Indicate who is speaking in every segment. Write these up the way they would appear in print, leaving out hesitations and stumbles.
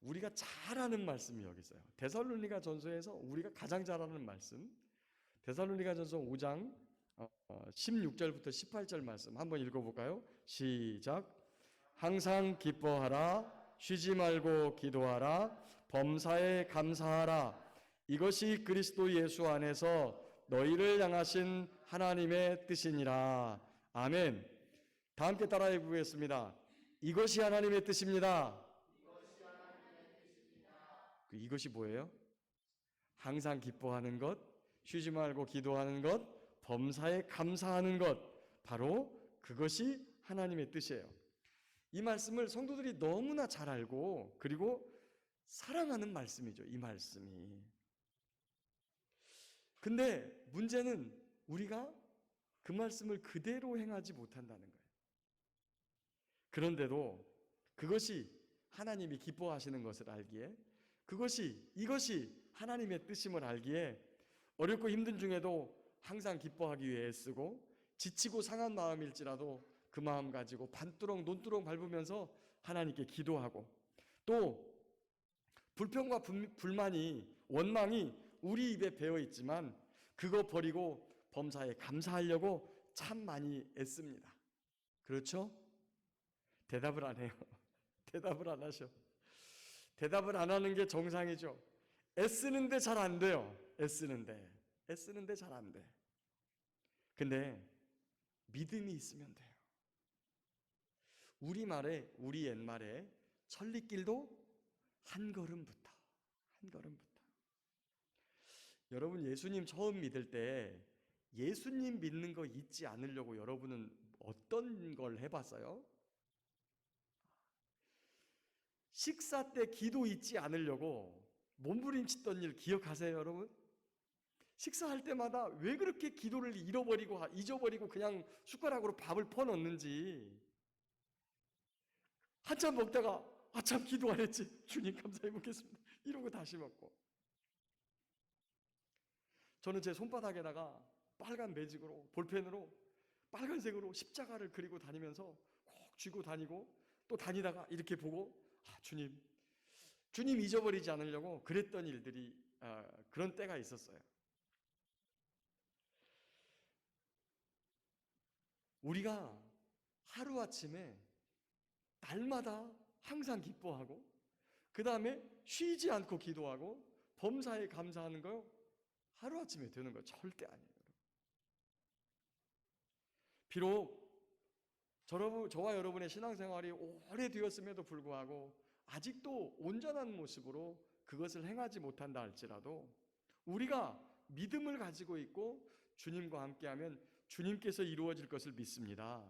Speaker 1: 우리가 잘 아는 말씀이 여기 있어요. 데살로니가 전서에서 우리가 가장 잘 아는 말씀, 데살로니가 전서 5장 16절부터 18절 말씀 한번 읽어볼까요? 시작. 항상 기뻐하라, 쉬지 말고 기도하라, 범사에 감사하라. 이것이 그리스도 예수 안에서 너희를 향하신 하나님의 뜻이니라. 아멘. 다 함께 따라해 보겠습니다. 이것이 하나님의 뜻입니다. 이것이 뭐예요? 항상 기뻐하는 것, 쉬지 말고 기도하는 것, 범사에 감사하는 것, 바로 그것이 하나님의 뜻이에요. 이 말씀을 성도들이 너무나 잘 알고 그리고 사랑하는 말씀이죠. 이 말씀이. 근데 문제는 우리가 그 말씀을 그대로 행하지 못한다는 거예요. 그런데도 그것이 하나님이 기뻐하시는 것을 알기에, 이것이 하나님의 뜻임을 알기에 어렵고 힘든 중에도 항상 기뻐하기 위해 애쓰고 지치고 상한 마음일지라도 그 마음 가지고 반뚜렁 논두렁 밟으면서 하나님께 기도하고, 또 불평과 불만이, 원망이 우리 입에 배어 있지만 그거 버리고 범사에 감사하려고 참 많이 애씁니다. 그렇죠? 대답을 안 해요. 대답을 안 하셔. 대답을 안 하는 게 정상이죠. 애쓰는데 잘 안 돼요. 애쓰는데 잘 안 돼. 근데 믿음이 있으면 돼요. 우리 옛말에 천리길도 한 걸음부터. 여러분, 예수님 처음 믿을 때 예수님 믿는 거 잊지 않으려고 여러분은 어떤 걸 해봤어요? 식사 때 기도 잊지 않으려고 몸부림치던 일 기억하세요, 여러분? 식사할 때마다 왜 그렇게 기도를 잊어버리고 그냥 숟가락으로 밥을 퍼넣는지, 한참 먹다가 참 기도 안 했지, 주님 감사해 먹겠습니다 이러고 다시 먹고. 저는 제 손바닥에다가 빨간 매직으로, 볼펜으로 빨간색으로 십자가를 그리고 다니면서 꼭 쥐고 다니고, 또 다니다가 이렇게 보고 주님 잊어버리지 않으려고 그랬던 일들이, 그런 때가 있었어요. 우리가 하루아침에 날마다 항상 기뻐하고 그 다음에 쉬지 않고 기도하고 범사에 감사하는 거 하루아침에 되는 거 절대 아니에요. 비록 저와 여러분의 신앙생활이 오래되었음에도 불구하고 아직도 온전한 모습으로 그것을 행하지 못한다 할지라도 우리가 믿음을 가지고 있고 주님과 함께하면 주님께서 이루어질 것을 믿습니다.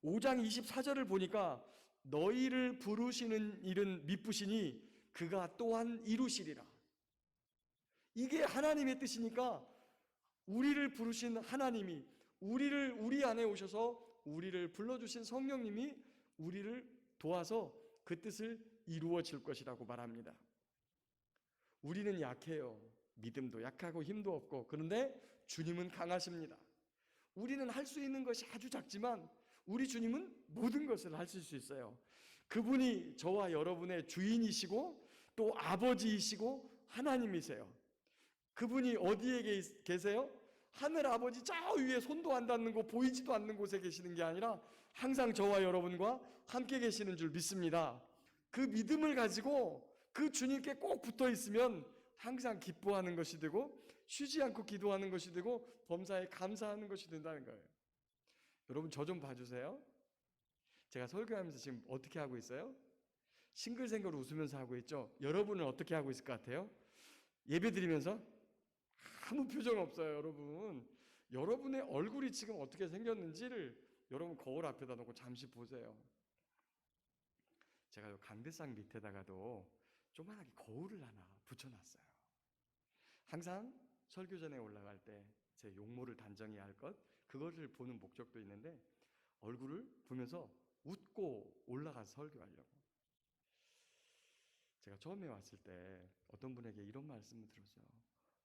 Speaker 1: 5장 24절을 보니까 너희를 부르시는 일은 미쁘시니 그가 또한 이루시리라. 이게 하나님의 뜻이니까 우리를 부르신 하나님이, 우리 안에 오셔서 우리를 불러주신 성령님이 우리를 도와서 그 뜻을 이루어질 것이라고 말합니다. 우리는 약해요. 믿음도 약하고 힘도 없고. 그런데 주님은 강하십니다. 우리는 할 수 있는 것이 아주 작지만 우리 주님은 모든 것을 하실 수 있어요. 그분이 저와 여러분의 주인이시고 또 아버지이시고 하나님이세요. 그분이 어디에 계세요? 하늘 아버지 저 위에 손도 안 닿는 곳, 보이지도 않는 곳에 계시는 게 아니라 항상 저와 여러분과 함께 계시는 줄 믿습니다. 그 믿음을 가지고 그 주님께 꼭 붙어 있으면 항상 기뻐하는 것이 되고 쉬지 않고 기도하는 것이 되고 범사에 감사하는 것이 된다는 거예요. 여러분, 저 좀 봐주세요. 제가 설교하면서 지금 어떻게 하고 있어요? 싱글생글 웃으면서 하고 있죠? 여러분은 어떻게 하고 있을 것 같아요? 예배 드리면서 아무 표정 없어요, 여러분. 여러분의 얼굴이 지금 어떻게 생겼는지를 여러분 거울 앞에다 놓고 잠시 보세요. 제가 요 강대상 밑에다가도 조그맣게 거울을 하나 붙여놨어요. 항상 설교 전에 올라갈 때 제 용모를 단정히 할 것, 그것을 보는 목적도 있는데 얼굴을 보면서 웃고 올라가서 설교하려고. 제가 처음에 왔을 때 어떤 분에게 이런 말씀을 들었어요.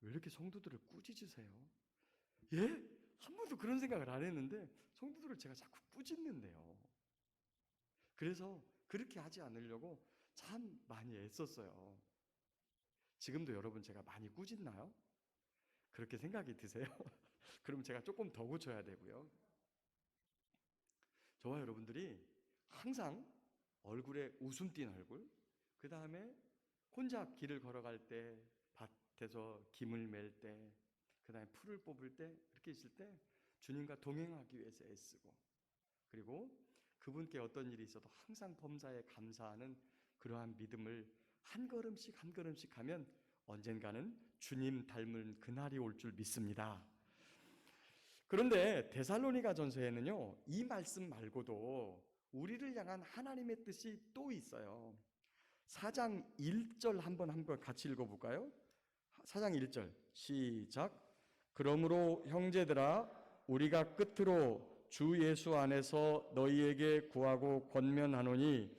Speaker 1: 왜 이렇게 성도들을 꾸짖으세요? 예? 한 번도 그런 생각을 안 했는데 성도들을 제가 자꾸 꾸짖는데요. 그래서 그렇게 하지 않으려고 참 많이 애썼어요. 지금도 여러분 제가 많이 꾸짖나요? 그렇게 생각이 드세요? 그럼 제가 조금 더 고쳐야 되고요. 저와 여러분들이 항상 얼굴에 웃음 띤 얼굴, 그 다음에 혼자 길을 걸어갈 때, 밭에서 김을 맬 때, 그 다음에 풀을 뽑을 때, 이렇게 있을 때 주님과 동행하기 위해서 애쓰고, 그리고 그분께 어떤 일이 있어도 항상 범사에 감사하는 그러한 믿음을 한 걸음씩 한 걸음씩 하면 언젠가는 주님 닮은 그날이 올 줄 믿습니다. 그런데 데살로니가 전서에는요, 이 말씀 말고도 우리를 향한 하나님의 뜻이 또 있어요. 4장 1절 한번 같이 읽어볼까요? 4장 1절 시작. 그러므로 형제들아, 우리가 끝으로 주 예수 안에서 너희에게 구하고 권면하노니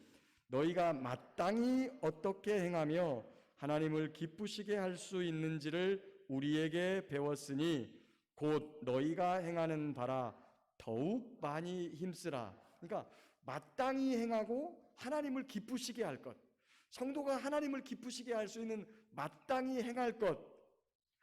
Speaker 1: 너희가 마땅히 어떻게 행하며 하나님을 기쁘시게 할 수 있는지를 우리에게 배웠으니 곧 너희가 행하는 바라 더욱 많이 힘쓰라. 그러니까 마땅히 행하고 하나님을 기쁘시게 할 것, 성도가 하나님을 기쁘시게 할 수 있는 마땅히 행할 것.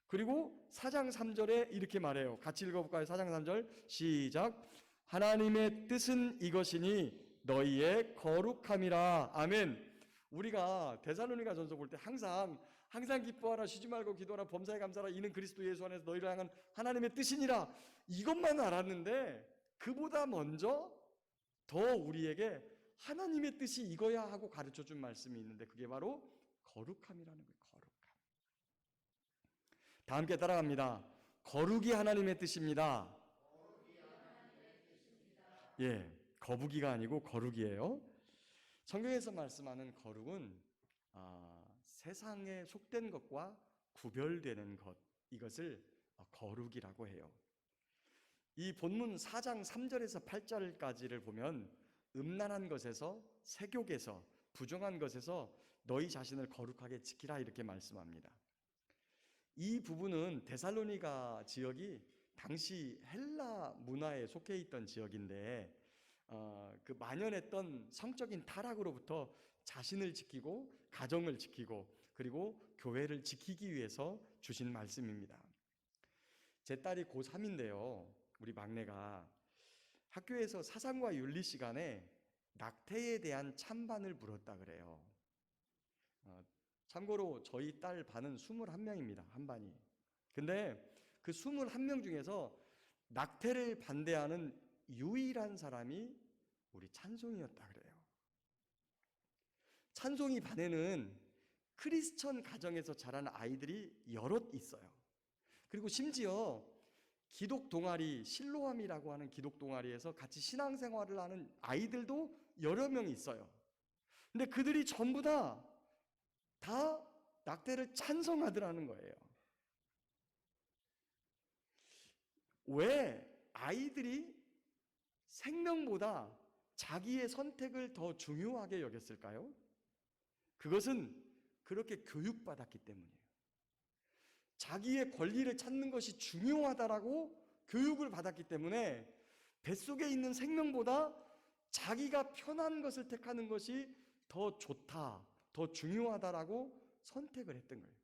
Speaker 1: 그리고 4장 3절에 이렇게 말해요. 같이 읽어볼까요? 4장 3절 시작. 하나님의 뜻은 이것이니 너희의 거룩함이라. 아멘. 우리가 데살로니가 전서 볼 때 항상 기뻐하라, 쉬지 말고 기도하라, 범사에 감사하라, 이는 그리스도 예수 안에서 너희를 향한 하나님의 뜻이니라, 이것만 알았는데 그보다 먼저 더 우리에게 하나님의 뜻이 이거야 하고 가르쳐준 말씀이 있는데 그게 바로 거룩함이라는 거예요. 거룩함. 다 함께 따라갑니다. 거룩이 하나님의 뜻입니다. 예, 거북이가 아니고 거룩이에요. 성경에서 말씀하는 거룩은 세상에 속된 것과 구별되는 것, 이것을 거룩이라고 해요. 이 본문 4장 3절에서 8절까지를 보면 음란한 것에서, 세욕에서, 부정한 것에서 너희 자신을 거룩하게 지키라 이렇게 말씀합니다. 이 부분은 데살로니가 지역이 당시 헬라 문화에 속해 있던 지역인데 그 만연했던 성적인 타락으로부터 자신을 지키고 가정을 지키고 그리고 교회를 지키기 위해서 주신 말씀입니다. 제 딸이 고3인데요. 우리 막내가 학교에서 사상과 윤리 시간에 낙태에 대한 찬반을 물었다 그래요. 참고로 저희 딸 반은 21명입니다. 한 반이. 근데 그 21명 중에서 낙태를 반대하는 유일한 사람이 우리 찬송이었다 그래요. 찬송이 반에는 크리스천 가정에서 자란 아이들이 여럿 있어요. 그리고 심지어 기독 동아리, 실로암이라고 하는 기독 동아리에서 같이 신앙생활을 하는 아이들도 여러 명 있어요. 근데 그들이 전부 다 낙태를 찬성하더라는 거예요. 왜 아이들이 생명보다 자기의 선택을 더 중요하게 여겼을까요? 그것은 그렇게 교육받았기 때문이에요. 자기의 권리를 찾는 것이 중요하다라고 교육을 받았기 때문에 뱃속에 있는 생명보다 자기가 편한 것을 택하는 것이 더 좋다, 더 중요하다라고 선택을 했던 거예요.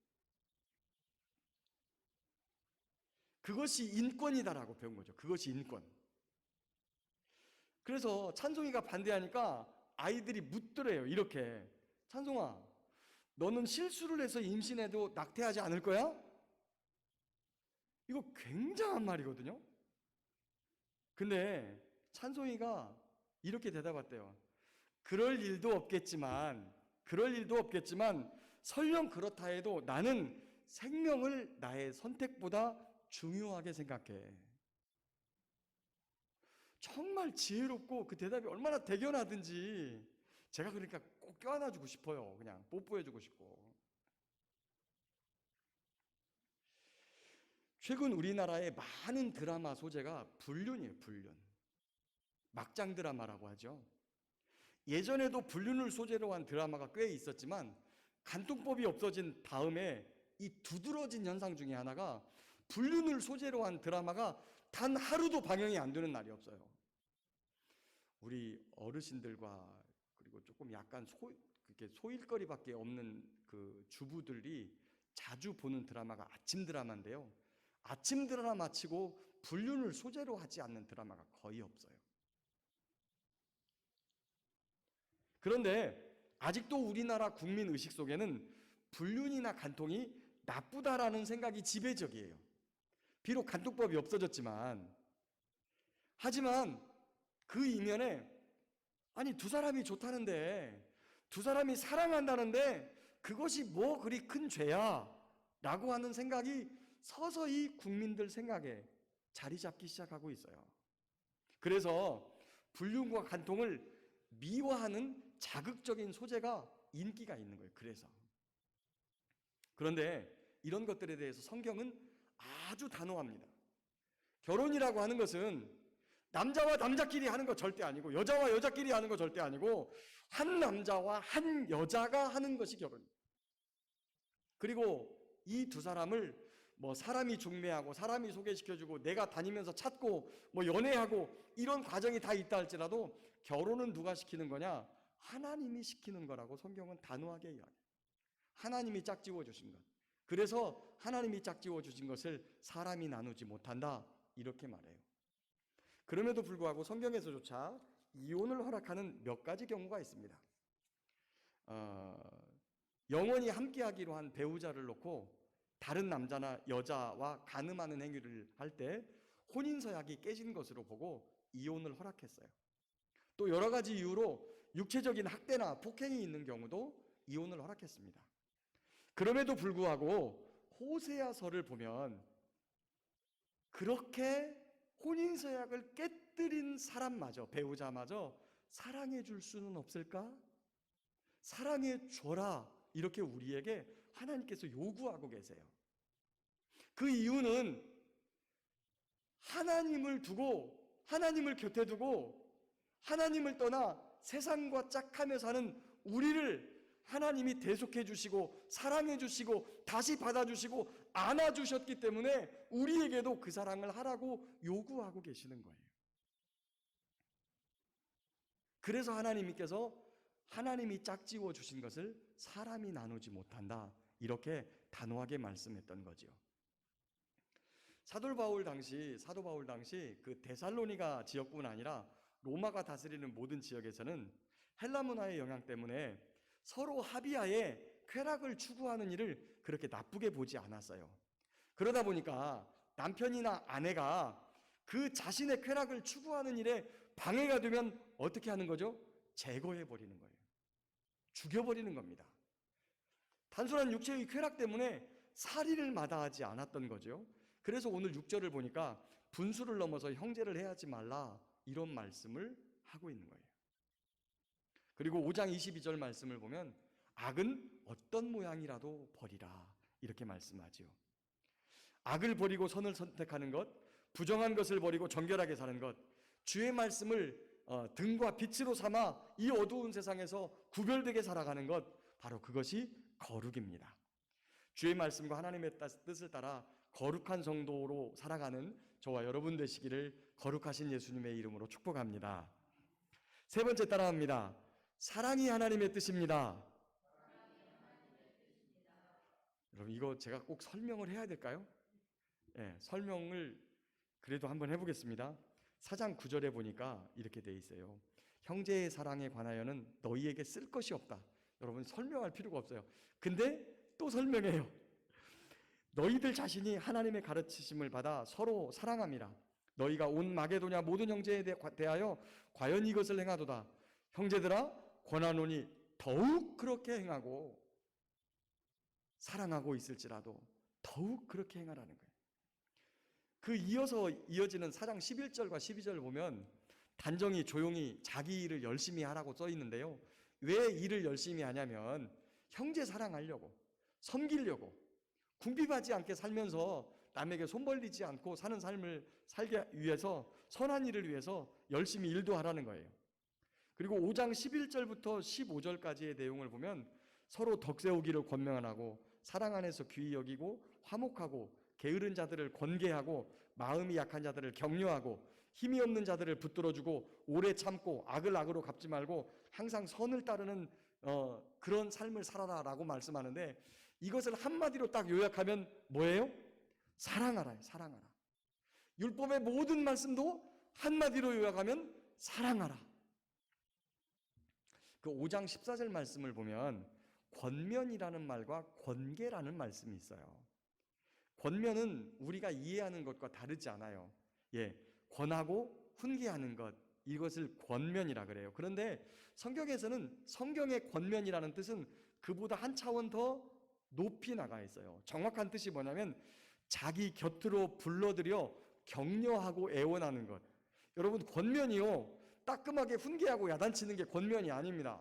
Speaker 1: 그것이 인권이다라고 배운 거죠. 그것이 인권. 그래서 찬송이가 반대하니까 아이들이 묻더래요. 이렇게, 찬송아, 너는 실수를 해서 임신해도 낙태하지 않을 거야? 이거 굉장한 말이거든요. 근데 찬송이가 이렇게 대답했대요. 그럴 일도 없겠지만 설령 그렇다 해도 나는 생명을 나의 선택보다 중요하게 생각해. 정말 지혜롭고 그 대답이 얼마나 대견하든지 제가 그러니까 꼭 껴안아주고 싶어요. 그냥 뽀뽀해주고 싶고. 최근 우리나라의 많은 드라마 소재가 불륜이에요. 불륜. 막장 드라마라고 하죠. 예전에도 불륜을 소재로 한 드라마가 꽤 있었지만 간통법이 없어진 다음에 이 두드러진 현상 중에 하나가 불륜을 소재로 한 드라마가 단 하루도 방영이 안 되는 날이 없어요. 우리 어르신들과 그리고 조금 약간 이렇게 소일거리밖에 없는 그 주부들이 자주 보는 드라마가 아침 드라마인데요. 아침 드라마 마치고 불륜을 소재로 하지 않는 드라마가 거의 없어요. 그런데 아직도 우리나라 국민 의식 속에는 불륜이나 간통이 나쁘다라는 생각이 지배적이에요. 비록 간통법이 없어졌지만, 하지만 그 이면에 아니 두 사람이 좋다는데, 두 사람이 사랑한다는데 그것이 뭐 그리 큰 죄야 라고 하는 생각이 서서히 국민들 생각에 자리 잡기 시작하고 있어요. 그래서 불륜과 간통을 미화하는 자극적인 소재가 인기가 있는 거예요. 그런데 이런 것들에 대해서 성경은 아주 단호합니다. 결혼이라고 하는 것은 남자와 남자끼리 하는 거 절대 아니고, 여자와 여자끼리 하는 거 절대 아니고, 한 남자와 한 여자가 하는 것이 결혼입니다. 그리고 이 두 사람을 뭐 사람이 중매하고 사람이 소개시켜주고 내가 다니면서 찾고 뭐 연애하고 이런 과정이 다 있다 할지라도 결혼은 누가 시키는 거냐? 하나님이 시키는 거라고 성경은 단호하게 이야기해요. 하나님이 짝지어 주신 것. 그래서 하나님이 짝지어 주신 것을 사람이 나누지 못한다 이렇게 말해요. 그럼에도 불구하고 성경에서조차 이혼을 허락하는 몇 가지 경우가 있습니다. 영원히 함께하기로 한 배우자를 놓고 다른 남자나 여자와 간음하는 행위를 할 때 혼인서약이 깨진 것으로 보고 이혼을 허락했어요. 또 여러 가지 이유로 육체적인 학대나 폭행이 있는 경우도 이혼을 허락했습니다. 그럼에도 불구하고 호세아서를 보면 그렇게 혼인서약을 깨뜨린 사람마저, 배우자마저 사랑해 줄 수는 없을까? 사랑해 줘라 이렇게 우리에게 하나님께서 요구하고 계세요. 그 이유는 하나님을 두고, 하나님을 곁에 두고 하나님을 떠나 세상과 짝하며 사는 우리를 하나님이 대속해 주시고 사랑해 주시고 다시 받아주시고 안아주셨기 때문에 우리에게도 그 사랑을 하라고 요구하고 계시는 거예요. 그래서 하나님께서 하나님이 짝지어 주신 것을 사람이 나누지 못한다 이렇게 단호하게 말씀했던 거죠. 사도 바울 당시 그 데살로니가 지역뿐 아니라 로마가 다스리는 모든 지역에서는 헬라 문화의 영향 때문에 서로 합의하에 쾌락을 추구하는 일을 그렇게 나쁘게 보지 않았어요. 그러다 보니까 남편이나 아내가 그 자신의 쾌락을 추구하는 일에 방해가 되면 어떻게 하는 거죠? 제거해 버리는 거예요. 죽여버리는 겁니다. 단순한 육체의 쾌락 때문에 살인을 마다하지 않았던 거죠. 그래서 오늘 6절을 보니까 분수를 넘어서 형제를 해하지 말라 이런 말씀을 하고 있는 거예요. 그리고 5장 22절 말씀을 보면 악은 어떤 모양이라도 버리라 이렇게 말씀하죠. 악을 버리고 선을 선택하는 것, 부정한 것을 버리고 정결하게 사는 것, 주의 말씀을 등과 빛으로 삼아 이 어두운 세상에서 구별되게 살아가는 것, 바로 그것이 거룩입니다. 주의 말씀과 하나님의 뜻을 따라 거룩한 성도로 살아가는 저와 여러분 되시기를 거룩하신 예수님의 이름으로 축복합니다. 세 번째 따라합니다. 사랑이 하나님의 뜻입니다. 여러분 이거 제가 꼭 설명을 해야 될까요? 네, 설명을 그래도 한번 해보겠습니다. 4장 9절에 보니까 이렇게 돼 있어요. 형제의 사랑에 관하여는 너희에게 쓸 것이 없다. 여러분 설명할 필요가 없어요. 근데 또 설명해요. 너희들 자신이 하나님의 가르치심을 받아 서로 사랑함이라. 너희가 온 마게도냐 모든 형제에 대하여 과연 이것을 행하도다. 형제들아 권하노니 더욱 그렇게 행하고 사랑하고 있을지라도 더욱 그렇게 행하라는 거예요. 그 이어서 이어지는 4장 11절과 12절을 보면 단정히 조용히 자기 일을 열심히 하라고 써 있는데요. 왜 일을 열심히 하냐면 형제 사랑하려고, 섬기려고, 궁핍하지 않게 살면서 남에게 손 벌리지 않고 사는 삶을 살기 위해서, 선한 일을 위해서 열심히 일도 하라는 거예요. 그리고 5장 11절부터 15절까지의 내용을 보면 서로 덕세우기를 권면하고 사랑 안에서 귀히 여기고 화목하고 게으른 자들을 권계하고 마음이 약한 자들을 격려하고 힘이 없는 자들을 붙들어주고 오래 참고 악을 악으로 갚지 말고 항상 선을 따르는 그런 삶을 살아라라고 말씀하는데, 이것을 한마디로 딱 요약하면 뭐예요? 사랑하라, 사랑하라. 율법의 모든 말씀도 한마디로 요약하면 사랑하라. 그 5장 14절 말씀을 보면 권면이라는 말과 권계라는 말씀이 있어요. 권면은 우리가 이해하는 것과 다르지 않아요. 권하고 훈계하는 것, 이것을 권면이라 그래요. 그런데 성경에서는 성경의 권면이라는 뜻은 그보다 한 차원 더 높이 나가 있어요. 정확한 뜻이 뭐냐면 자기 곁으로 불러들여 격려하고 애원하는 것. 여러분, 권면이요, 따끔하게 훈계하고 야단치는 게 권면이 아닙니다.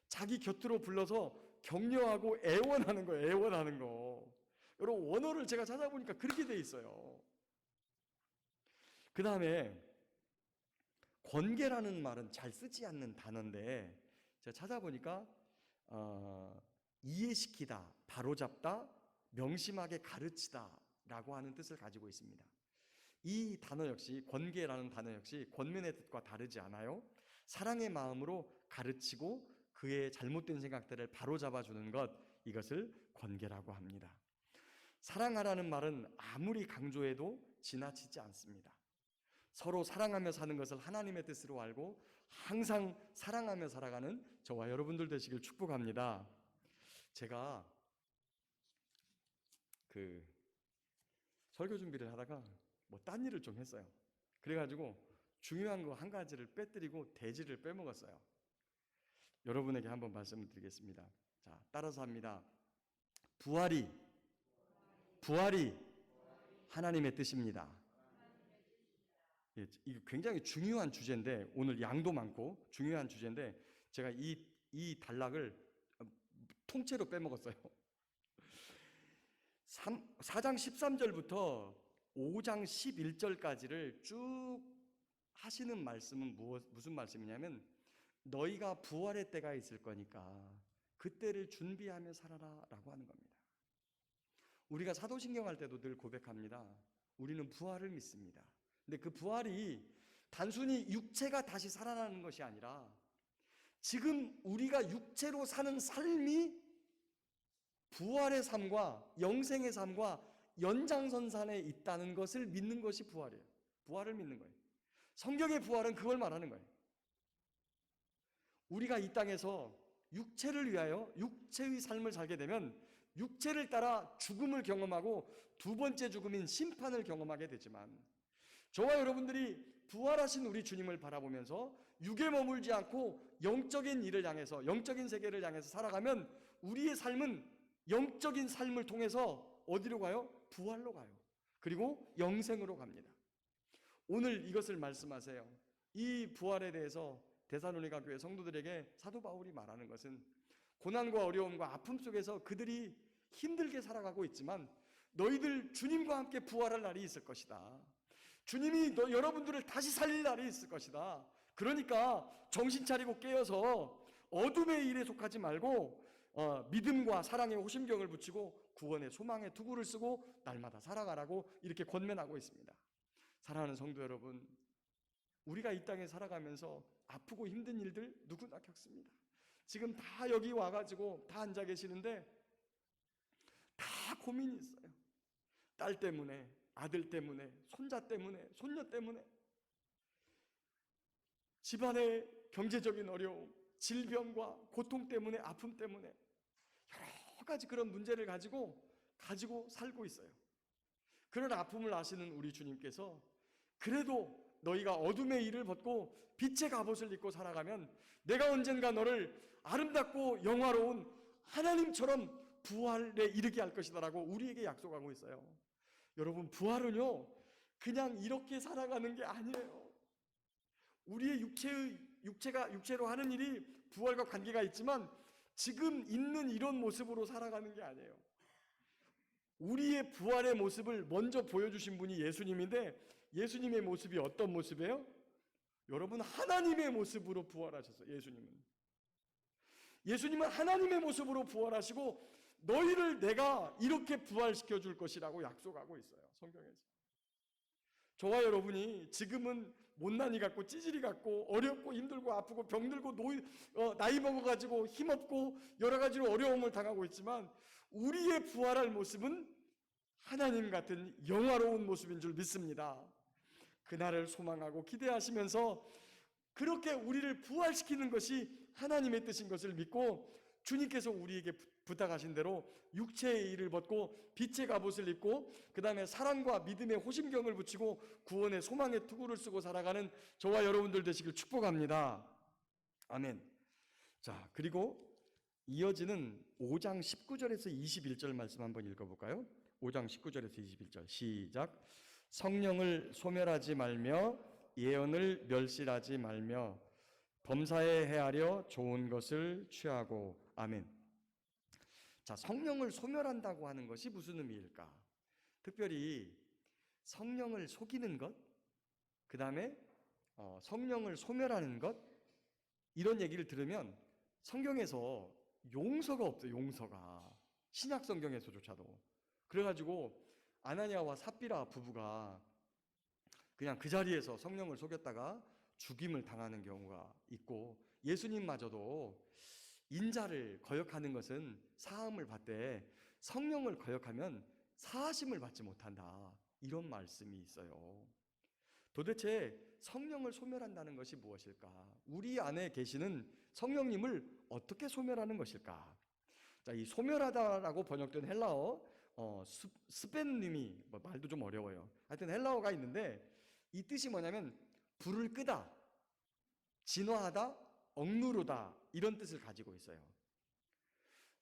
Speaker 1: 자기 곁으로 불러서 격려하고 애원하는 거예요. 애원하는 거. 여러분, 원어를 제가 찾아보니까 그렇게 돼 있어요. 그 다음에 권계라는 말은 잘 쓰지 않는 단어인데, 제가 찾아보니까 이해시키다, 바로잡다, 명심하게 가르치다 라고 하는 뜻을 가지고 있습니다. 이 단어 역시, 권계라는 단어 역시 권면의 뜻과 다르지 않아요. 사랑의 마음으로 가르치고 그의 잘못된 생각들을 바로잡아주는 것, 이것을 권계라고 합니다. 사랑하라는 말은 아무리 강조해도 지나치지 않습니다. 서로 사랑하며 사는 것을 하나님의 뜻으로 알고 항상 사랑하며 살아가는 저와 여러분들 되시길 축복합니다. 제가 설교 준비를 하다가 딴 일을 좀 했어요. 그래가지고 중요한 거 한 가지를 빼뜨리고 대지를 빼먹었어요. 여러분에게 한번 말씀을 드리겠습니다. 자, 따라서 합니다. 부활이 하나님의 뜻입니다. 이게 굉장히 중요한 주제인데, 오늘 양도 많고 중요한 주제인데 제가 이 단락을 통째로 빼먹었어요. 4장 13절부터 5장 11절까지를 쭉 하시는 말씀은 무슨 말씀이냐면, 너희가 부활의 때가 있을 거니까 그때를 준비하며 살아라 라고 하는 겁니다. 우리가 사도신경 할 때도 늘 고백합니다. 우리는 부활을 믿습니다. 근데 그 부활이 단순히 육체가 다시 살아나는 것이 아니라 지금 우리가 육체로 사는 삶이 부활의 삶과 영생의 삶과 연장선상에 있다는 것을 믿는 것이 부활이에요. 부활을 믿는 거예요. 성경의 부활은 그걸 말하는 거예요. 우리가 이 땅에서 육체를 위하여 육체의 삶을 살게 되면 육체를 따라 죽음을 경험하고 두 번째 죽음인 심판을 경험하게 되지만, 저와 여러분들이 부활하신 우리 주님을 바라보면서 육에 머물지 않고 영적인 일을 향해서, 영적인 세계를 향해서 살아가면 우리의 삶은 영적인 삶을 통해서 어디로 가요? 부활로 가요. 그리고 영생으로 갑니다. 오늘 이것을 말씀하세요. 이 부활에 대해서 데살로니가 교회 성도들에게 사도 바울이 말하는 것은, 고난과 어려움과 아픔 속에서 그들이 힘들게 살아가고 있지만 너희들 주님과 함께 부활할 날이 있을 것이다. 주님이 여러분들을 다시 살릴 날이 있을 것이다. 그러니까 정신 차리고 깨어서 어둠의 일에 속하지 말고 믿음과 사랑의 호심경을 붙이고 구원의 소망의 투구를 쓰고 날마다 살아가라고 이렇게 권면하고 있습니다. 사랑하는 성도 여러분, 우리가 이 땅에 살아가면서 아프고 힘든 일들 누구나 겪습니다. 지금 다 여기 와가지고 다 앉아 계시는데 다 고민이 있어요. 딸 때문에, 아들 때문에, 손자 때문에, 손녀 때문에, 집안의 경제적인 어려움, 질병과 고통 때문에, 아픔 때문에 여러 가지 그런 문제를 가지고 살고 있어요. 그런 아픔을 아시는 우리 주님께서 그래도 너희가 어둠의 일을 벗고 빛의 갑옷을 입고 살아가면 내가 언젠가 너를 아름답고 영화로운 하나님처럼 부활에 이르게 할 것이다라고 우리에게 약속하고 있어요. 여러분, 부활은요 그냥 이렇게 살아가는 게 아니에요. 우리의 육체로 하는 일이 부활과 관계가 있지만 지금 있는 이런 모습으로 살아가는 게 아니에요. 우리의 부활의 모습을 먼저 보여주신 분이 예수님인데, 예수님의 모습이 어떤 모습이에요? 여러분, 하나님의 모습으로 부활하셨어요. 예수님은 하나님의 모습으로 부활하시고 너희를 내가 이렇게 부활시켜 줄 것이라고 약속하고 있어요. 성경에서. 저와 여러분이 지금은 못난이 같고 찌질이 같고 어렵고 힘들고 아프고 병들고 나이 먹어가지고 힘없고 여러 가지로 어려움을 당하고 있지만 우리의 부활할 모습은 하나님 같은 영화로운 모습인 줄 믿습니다. 그날을 소망하고 기대하시면서 그렇게 우리를 부활시키는 것이 하나님의 뜻인 것을 믿고 주님께서 우리에게 부탁하신 대로 육체의 일을 벗고 빛의 갑옷을 입고 그 다음에 사랑과 믿음의 호심경을 붙이고 구원의 소망의 투구를 쓰고 살아가는 저와 여러분들 되시길 축복합니다. 아멘. 자, 그리고 이어지는 5장 19절에서 21절 말씀 한번 읽어볼까요? 5장 19절에서 21절 시작. 성령을 소멸하지 말며 예언을 멸실하지 말며 범사에 헤아려 좋은 것을 취하고. 아멘. 자, 성령을 소멸한다고 하는 것이 무슨 의미일까? 특별히 성령을 속이는 것, 그 다음에 성령을 소멸하는 것, 이런 얘기를 들으면 성경에서 용서가 없어요. 용서가. 신약 성경에서조차도. 그래가지고 아나니아와 삽비라 부부가 그냥 그 자리에서 성령을 속였다가 죽임을 당하는 경우가 있고, 예수님마저도 인자를 거역하는 것은 사함을 받되 성령을 거역하면 사하심을 받지 못한다, 이런 말씀이 있어요. 도대체 성령을 소멸한다는 것이 무엇일까? 우리 안에 계시는 성령님을 어떻게 소멸하는 것일까? 자, 이 소멸하다라고 번역된 헬라어 스벤님이 말도 좀 어려워요. 하여튼 헬라어가 있는데 이 뜻이 뭐냐면 불을 끄다, 진화하다, 억누르다, 이런 뜻을 가지고 있어요.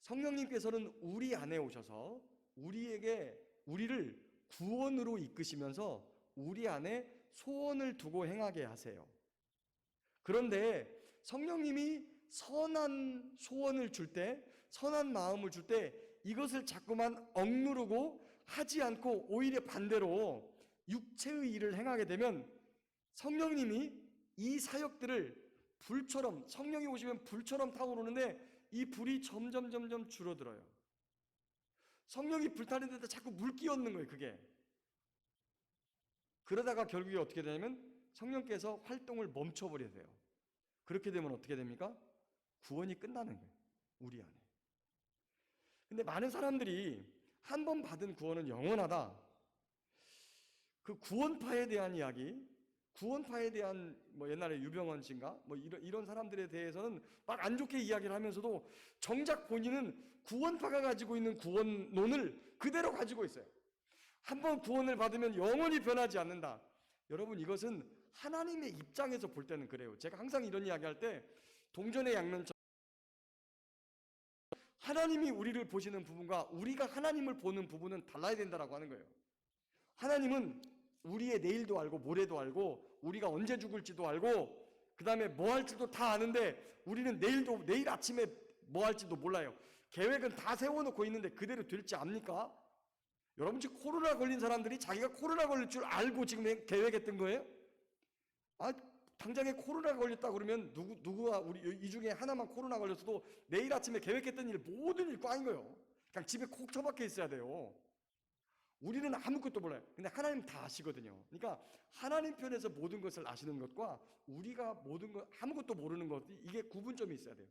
Speaker 1: 성령님께서는 우리 안에 오셔서 우리를 구원으로 이끄시면서 우리 안에 소원을 두고 행하게 하세요. 그런데 성령님이 선한 소원을 줄 때, 선한 마음을 줄 때 이것을 자꾸만 억누르고 하지 않고 오히려 반대로 육체의 일을 행하게 되면 성령님이 이 사역들을 불처럼, 성령이 오시면 불처럼 타오르는데 이 불이 점점 줄어들어요. 성령이 불타는 데다 자꾸 물 끼얹는 거예요, 그게. 그러다가 결국에 어떻게 되냐면 성령께서 활동을 멈춰버려야 돼요. 그렇게 되면 어떻게 됩니까? 구원이 끝나는 거예요, 우리 안에. 근데 많은 사람들이 한 번 받은 구원은 영원하다, 그 구원파에 대한 이야기, 구원파에 대한 옛날에 유병원 씨인가 이런 사람들에 대해서는 막 안 좋게 이야기를 하면서도 정작 본인은 구원파가 가지고 있는 구원론을 그대로 가지고 있어요. 한 번 구원을 받으면 영원히 변하지 않는다. 여러분, 이것은 하나님의 입장에서 볼 때는 그래요. 제가 항상 이런 이야기할 때 동전의 양면처럼 하나님이 우리를 보시는 부분과 우리가 하나님을 보는 부분은 달라야 된다라고 하는 거예요. 하나님은 우리의 내일도 알고 모레도 알고 우리가 언제 죽을지도 알고 그 다음에 뭐 할지도 다 아는데 우리는 내일 아침에 뭐 할지도 몰라요. 계획은 다 세워놓고 있는데 그대로 될지 압니까? 여러분, 지금 코로나 걸린 사람들이 자기가 코로나 걸릴 줄 알고 지금 계획했던 거예요? 당장에 코로나 걸렸다 그러면 누구가 우리 이 중에 하나만 코로나 걸렸어도 내일 아침에 계획했던 일 모든 일 꽝인 거예요. 그냥 집에 콕 처박혀 있어야 돼요. 우리는 아무것도 몰라요. 근데 하나님 다 아시거든요. 그러니까 하나님 편에서 모든 것을 아시는 것과 우리가 모든 것 아무것도 모르는 것, 이게 구분점이 있어야 돼요.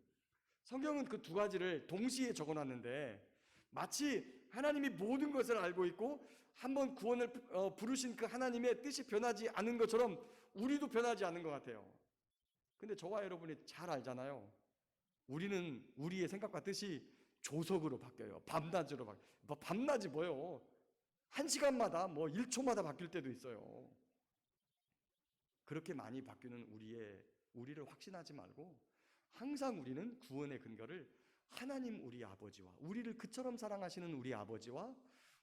Speaker 1: 성경은 그 두 가지를 동시에 적어놨는데 마치 하나님이 모든 것을 알고 있고 한번 구원을 부르신 그 하나님의 뜻이 변하지 않은 것처럼 우리도 변하지 않는 것 같아요. 근데 저와 여러분이 잘 알잖아요. 우리는 우리의 생각과 뜻이 조석으로 바뀌어요. 밤낮으로 바뀌어요. 밤낮이 뭐예요? 1시간마다 1초마다 바뀔 때도 있어요. 그렇게 많이 바뀌는 우리를 확신하지 말고 항상 우리는 구원의 근거를 하나님 우리 아버지와 우리를 그처럼 사랑하시는 우리 아버지와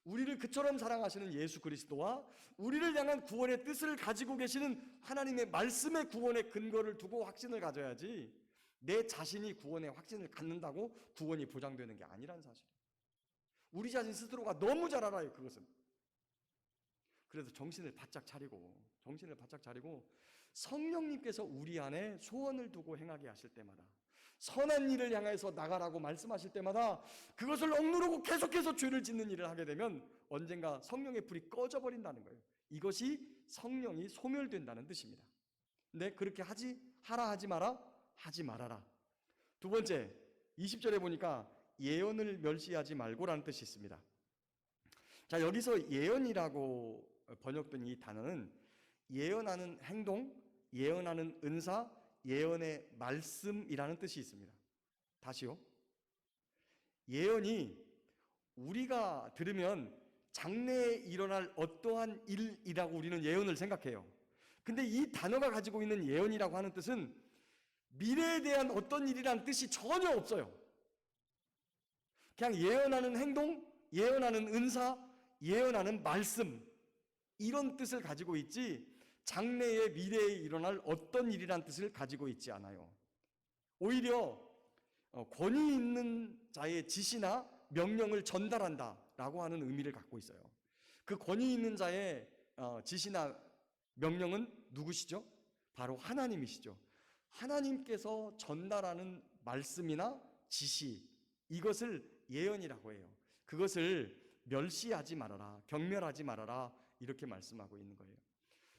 Speaker 1: 우리를 그처럼 사랑하시는 예수 그리스도와 우리를 향한 구원의 뜻을 가지고 계시는 하나님의 말씀의 구원의 근거를 두고 확신을 가져야지 내 자신이 구원의 확신을 갖는다고 구원이 보장되는 게 아니라는 사실이에요. 우리 자신 스스로가 너무 잘 알아요, 그것은. 그래서 정신을 바짝 차리고 성령님께서 우리 안에 소원을 두고 행하게 하실 때마다, 선한 일을 향해서 나가라고 말씀하실 때마다 그것을 억누르고 계속해서 죄를 짓는 일을 하게 되면 언젠가 성령의 불이 꺼져버린다는 거예요. 이것이 성령이 소멸된다는 뜻입니다. 네, 그렇게 하라 하지 마라? 하지 말아라. 두 번째, 20절에 보니까 예언을 멸시하지 말고라는 뜻이 있습니다. 자, 여기서 예언이라고 번역된 이 단어는 예언하는 행동, 예언하는 은사, 예언의 말씀이라는 뜻이 있습니다. 다시요. 예언이 우리가 들으면 장래에 일어날 어떠한 일이라고 우리는 예언을 생각해요. 근데 이 단어가 가지고 있는 예언이라고 하는 뜻은 미래에 대한 어떤 일이라는 뜻이 전혀 없어요. 그냥 예언하는 행동, 예언하는 은사, 예언하는 말씀, 이런 뜻을 가지고 있지 장래에 미래에 일어날 어떤 일이라는 뜻을 가지고 있지 않아요. 오히려 권위 있는 자의 지시나 명령을 전달한다라고 하는 의미를 갖고 있어요. 그 권위 있는 자의 지시나 명령은 누구시죠? 바로 하나님이시죠. 하나님께서 전달하는 말씀이나 지시, 이것을 예언이라고 해요. 그것을 멸시하지 말아라, 경멸하지 말아라, 이렇게 말씀하고 있는 거예요.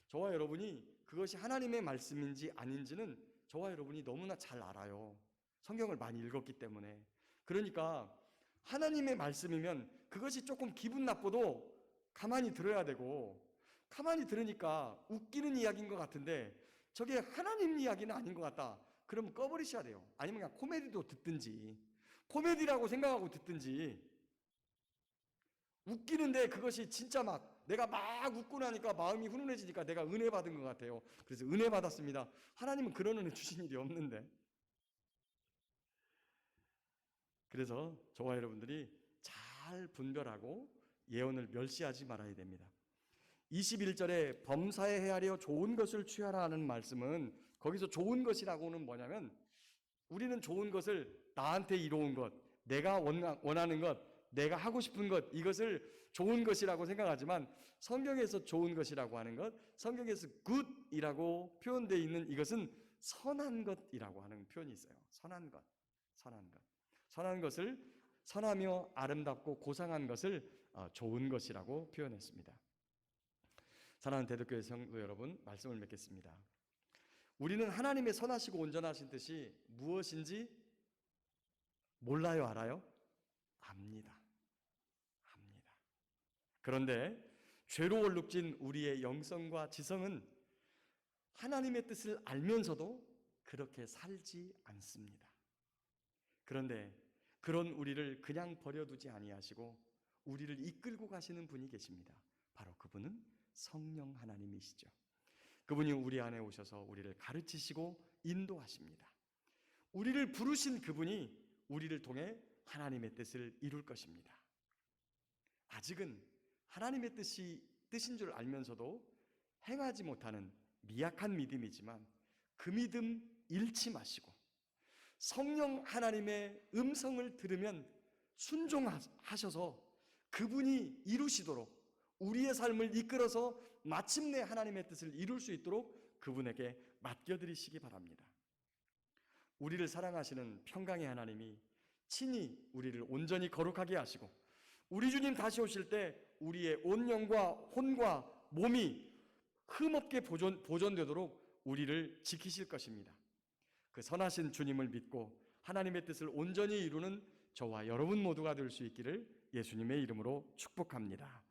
Speaker 1: 저와 여러분이 그것이 하나님의 말씀인지 아닌지는 저와 여러분이 너무나 잘 알아요. 성경을 많이 읽었기 때문에. 그러니까 하나님의 말씀이면 그것이 조금 기분 나빠도 가만히 들어야 되고, 가만히 들으니까 웃기는 이야기인 것 같은데 저게 하나님 이야기는 아닌 것 같다. 그럼 꺼버리셔야 돼요. 아니면 그냥 코미디도 듣든지, 코미디라고 생각하고 듣든지. 웃기는데 그것이 진짜 막 내가 막 웃고 나니까 마음이 훈훈해지니까 내가 은혜 받은 것 같아요. 그래서 은혜 받았습니다. 하나님은 그런 은혜 주신 일이 없는데. 그래서 저와 여러분들이 잘 분별하고 예언을 멸시하지 말아야 됩니다. 21절에 범사에 헤아려 좋은 것을 취하라 하는 말씀은, 거기서 좋은 것이라고는 뭐냐면 우리는 좋은 것을 나한테 이로운 것, 내가 원하는 것, 내가 하고 싶은 것, 이것을 좋은 것이라고 생각하지만 성경에서 좋은 것이라고 하는 것, 성경에서 good이라고 표현되어 있는 이것은 선한 것이라고 하는 표현이 있어요. 선한 것, 선한 것. 선한 것을, 선하며 아름답고 고상한 것을 좋은 것이라고 표현했습니다. 사랑하는 대덕교회 성도 여러분, 말씀을 맺겠습니다. 우리는 하나님의 선하시고 온전하신 뜻이 무엇인지 몰라요, 알아요? 압니다. 압니다. 그런데 죄로 얼룩진 우리의 영성과 지성은 하나님의 뜻을 알면서도 그렇게 살지 않습니다. 그런데 그런 우리를 그냥 버려두지 아니하시고 우리를 이끌고 가시는 분이 계십니다. 바로 그분은 성령 하나님이시죠. 그분이 우리 안에 오셔서 우리를 가르치시고 인도하십니다. 우리를 부르신 그분이 우리를 통해 하나님의 뜻을 이룰 것입니다. 아직은 하나님의 뜻인 줄 알면서도 행하지 못하는 미약한 믿음이지만 그 믿음 잃지 마시고 성령 하나님의 음성을 들으면 순종하셔서 그분이 이루시도록, 우리의 삶을 이끌어서 마침내 하나님의 뜻을 이룰 수 있도록 그분에게 맡겨드리시기 바랍니다. 우리를 사랑하시는 평강의 하나님이 친히 우리를 온전히 거룩하게 하시고 우리 주님 다시 오실 때 우리의 온 영과 혼과 몸이 흠없게 보존되도록 우리를 지키실 것입니다. 그 선하신 주님을 믿고 하나님의 뜻을 온전히 이루는 저와 여러분 모두가 될 수 있기를 예수님의 이름으로 축복합니다.